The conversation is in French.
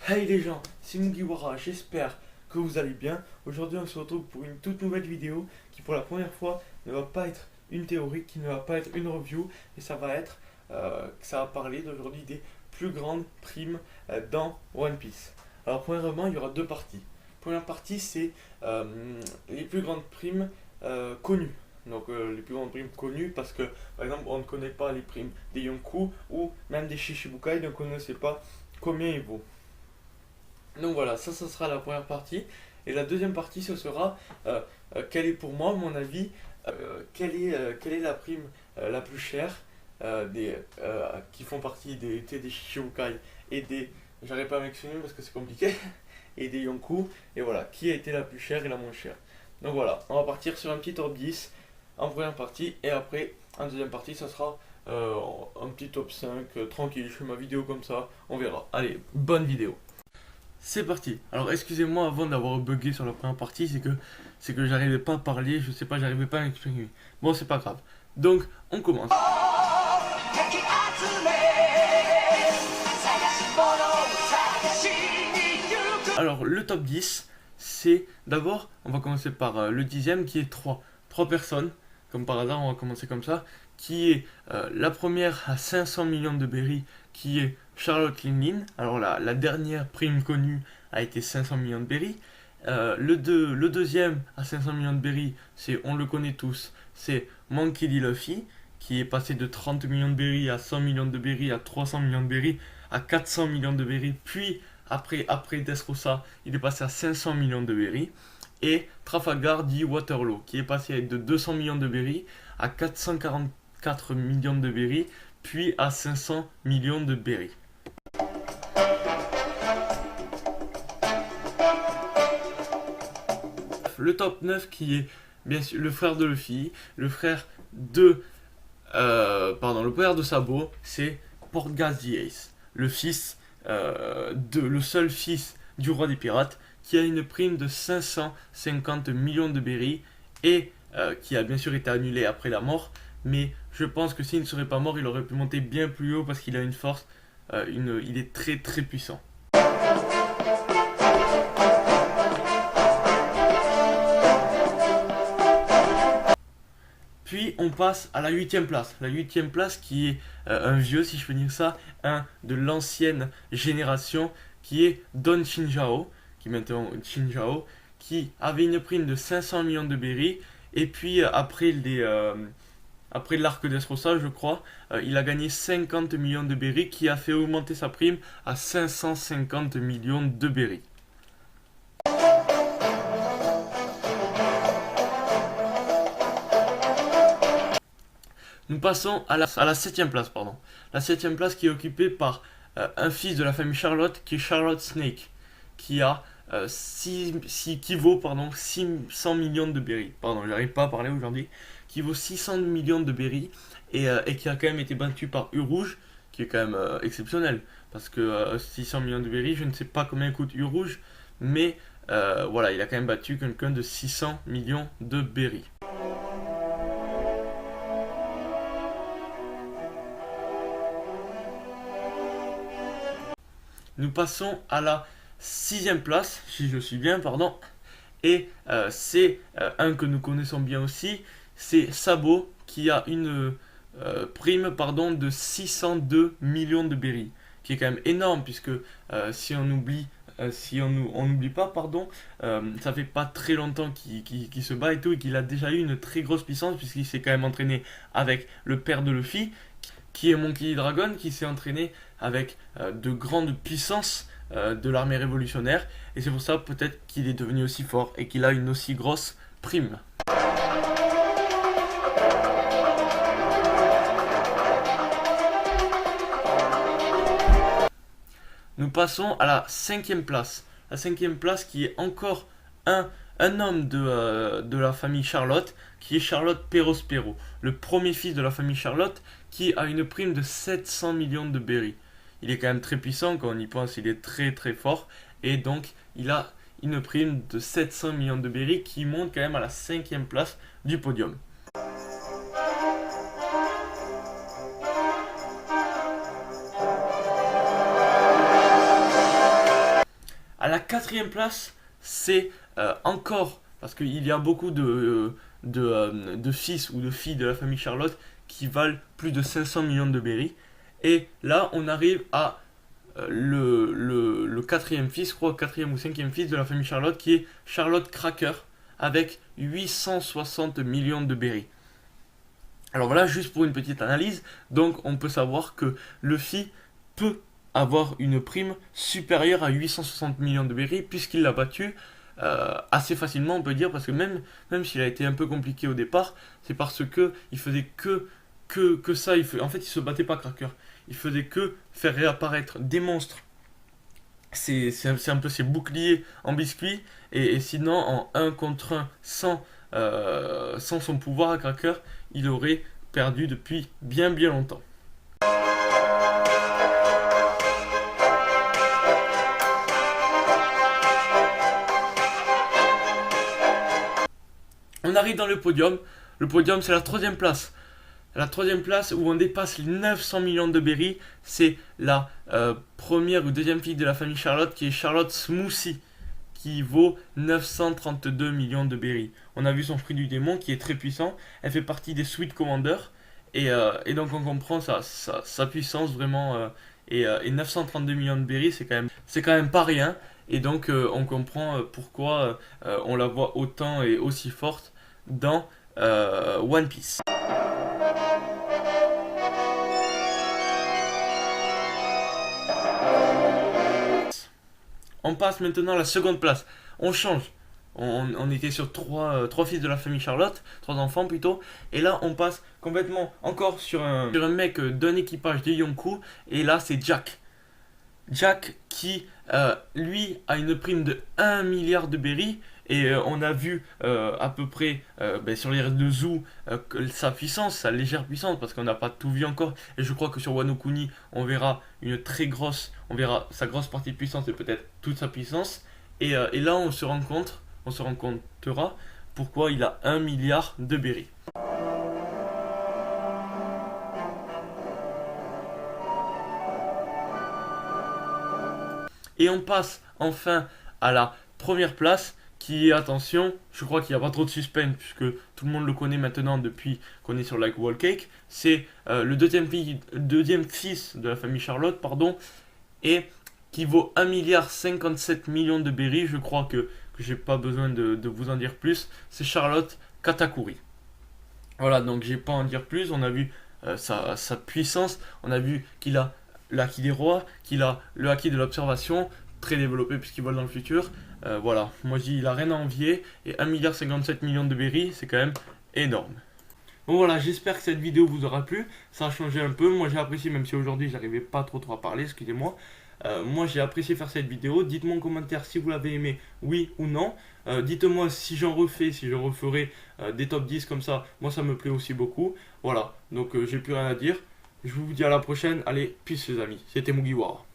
Hey les gens, c'est Mugiwara, j'espère que vous allez bien. Aujourd'hui on se retrouve pour une toute nouvelle vidéo qui pour la première fois ne va pas être une théorie, qui ne va pas être une review, et ça va parler d'aujourd'hui des plus grandes primes dans One Piece. Alors premièrement il y aura deux parties. Première partie c'est les plus grandes primes connues. Donc les plus grandes primes connues parce que par exemple on ne connaît pas les primes des Yonkou ou même des Shichibukai, donc on ne sait pas combien il vaut. Donc voilà, ça sera la première partie. Et la deuxième partie, ce sera quelle est pour moi, mon avis, quelle est la prime la plus chère qui font partie des Shichibukai et des. J'arrive pas à m'exprimer parce que c'est compliqué. Et des Yonkou. Et voilà, qui a été la plus chère et la moins chère. Donc voilà, on va partir sur un petit top 10 en première partie. Et après, en deuxième partie, ça sera un petit top 5 tranquille. Je fais ma vidéo comme ça, on verra. Allez, bonne vidéo. C'est parti. Alors excusez-moi avant d'avoir bugué sur la première partie, c'est que j'arrivais pas à parler, je sais pas, j'arrivais pas à m'exprimer. Bon, c'est pas grave. Donc, on commence. Alors, le top 10, c'est d'abord, on va commencer par le dixième qui est 3. 3 personnes, comme par hasard, on va commencer comme ça, qui est la première à 500 millions de berries, qui est Charlotte Linglin. Alors la dernière prime connue a été 500 millions de berries. Le deuxième à 500 millions de berries, on le connaît tous, c'est Monkey D. Luffy, qui est passé de 30 millions de berries à 100 millions de berries, à 300 millions de berries, à 400 millions de berries, puis après Dressrosa, il est passé à 500 millions de berries. Et Trafalgar D. Waterloo, qui est passé de 200 millions de berries à 444 millions de berries, puis à 500 millions de berries. Le top 9 qui est bien sûr le frère de Luffy, le frère de le père de Sabo, c'est Portgas the Ace, le seul fils du roi des pirates, qui a une prime de 550 millions de berries et qui a bien sûr été annulé après la mort. Mais je pense que s'il ne serait pas mort, il aurait pu monter bien plus haut parce qu'il a une force, il est très très puissant. Puis on passe à la huitième place. La huitième place qui est un vieux, si je peux dire ça, un de l'ancienne génération, qui est Don Chinjao, qui est maintenant Chinjao, qui avait une prime de 500 millions de berries. Et puis après l'arc d'Esrosa, je crois, il a gagné 50 millions de berries, qui a fait augmenter sa prime à 550 millions de berries. Nous passons à la septième place, pardon. La septième place qui est occupée par un fils de la famille Charlotte, qui est Charlotte Snake, qui a qui vaut 600 millions de berries. Pardon, j'arrive pas à parler aujourd'hui. Qui vaut 600 millions de berries et qui a quand même été battu par U-Rouge, qui est quand même exceptionnel. Parce que 600 millions de berries, je ne sais pas combien coûte U-Rouge, mais voilà, il a quand même battu quelqu'un de 600 millions de berries. Nous passons à la sixième place, si je suis bien, pardon. Et c'est un que nous connaissons bien aussi, c'est Sabo qui a une prime de 602 millions de berries, qui est quand même énorme puisque si on oublie, on n'oublie pas, pardon, ça fait pas très longtemps qu'il se bat et tout, et qu'il a déjà eu une très grosse puissance puisqu'il s'est quand même entraîné avec le père de Luffy, qui est Monkey Dragon, qui s'est entraîné avec de grandes puissances de l'armée révolutionnaire, et c'est pour ça peut-être qu'il est devenu aussi fort et qu'il a une aussi grosse prime. Nous passons à la cinquième place. La cinquième place qui est encore un homme de la famille Charlotte, qui est Charlotte Perospero, le premier fils de la famille Charlotte, qui a une prime de 700 millions de berries. Il est quand même très puissant, quand on y pense, il est très très fort, et donc il a une prime de 700 millions de berries qui monte quand même à la cinquième place du podium. À la quatrième place, c'est encore, parce qu'il y a beaucoup de fils ou de filles de la famille Charlotte qui valent plus de 500 millions de berry. Et là, on arrive à le quatrième fils, je crois, quatrième ou cinquième fils de la famille Charlotte, qui est Charlotte Cracker, avec 860 millions de berry. Alors voilà, juste pour une petite analyse, donc on peut savoir que Luffy peut avoir une prime supérieure à 860 millions de berry, puisqu'il l'a battu assez facilement, on peut dire, parce que même s'il a été un peu compliqué au départ, c'est parce que il faisait que ça, en fait il se battait pas Cracker, il faisait que faire réapparaître des monstres. C'est un peu ses boucliers en biscuit, et sinon en un contre 1 sans son pouvoir à Cracker, il aurait perdu depuis bien longtemps. On arrive dans le podium. Le podium, c'est la troisième place. La troisième place où on dépasse les 900 millions de berry, c'est la première ou deuxième fille de la famille Charlotte, qui est Charlotte Smoothie, qui vaut 932 millions de berry. On a vu son fruit du démon qui est très puissant. Elle fait partie des Sweet Commander. Et donc on comprend sa puissance vraiment. Et 932 millions de berry, c'est quand même pas rien. Et donc on comprend pourquoi on la voit autant et aussi forte dans One Piece. On passe maintenant à la seconde place. On change. On était sur trois fils de la famille Charlotte, trois enfants plutôt. Et là, on passe complètement encore sur un mec d'un équipage de Yonkou. Et là, c'est Jack. Jack qui, lui, a une prime de 1 milliard de berry. Et on a vu à peu près sur les restes de Zou sa puissance, sa légère puissance, parce qu'on n'a pas tout vu encore. Et je crois que sur Wano Kuni, on verra sa grosse partie de puissance et peut-être toute sa puissance. Et là, on se rencontrera pourquoi il a 1 milliard de berry. Et on passe enfin à la première place, qui est, attention, je crois qu'il n'y a pas trop de suspense puisque tout le monde le connaît maintenant depuis qu'on est sur Like Wall Cake. C'est le deuxième fils de la famille Charlotte, pardon, et qui vaut 1,57 milliard de berry. Je crois que j'ai pas besoin de vous en dire plus. C'est Charlotte Katakuri. Voilà, donc j'ai pas à en dire plus. On a vu sa puissance, on a vu qu'il a le haki des rois, qu'il a le haki de l'observation, très développé puisqu'il vole dans le futur. Voilà, moi je dis il a rien à envier, et 1,57 milliard de berry, c'est quand même énorme. Bon voilà, j'espère que cette vidéo vous aura plu, ça a changé un peu, moi j'ai apprécié, même si aujourd'hui j'arrivais pas trop à parler, excusez-moi. Moi j'ai apprécié faire cette vidéo, dites-moi en commentaire si vous l'avez aimé, oui ou non. Dites-moi si j'en refais, si je referai des top 10 comme ça, moi ça me plaît aussi beaucoup. Voilà, donc j'ai plus rien à dire, je vous dis à la prochaine, allez, peace les amis, c'était Mugiwara.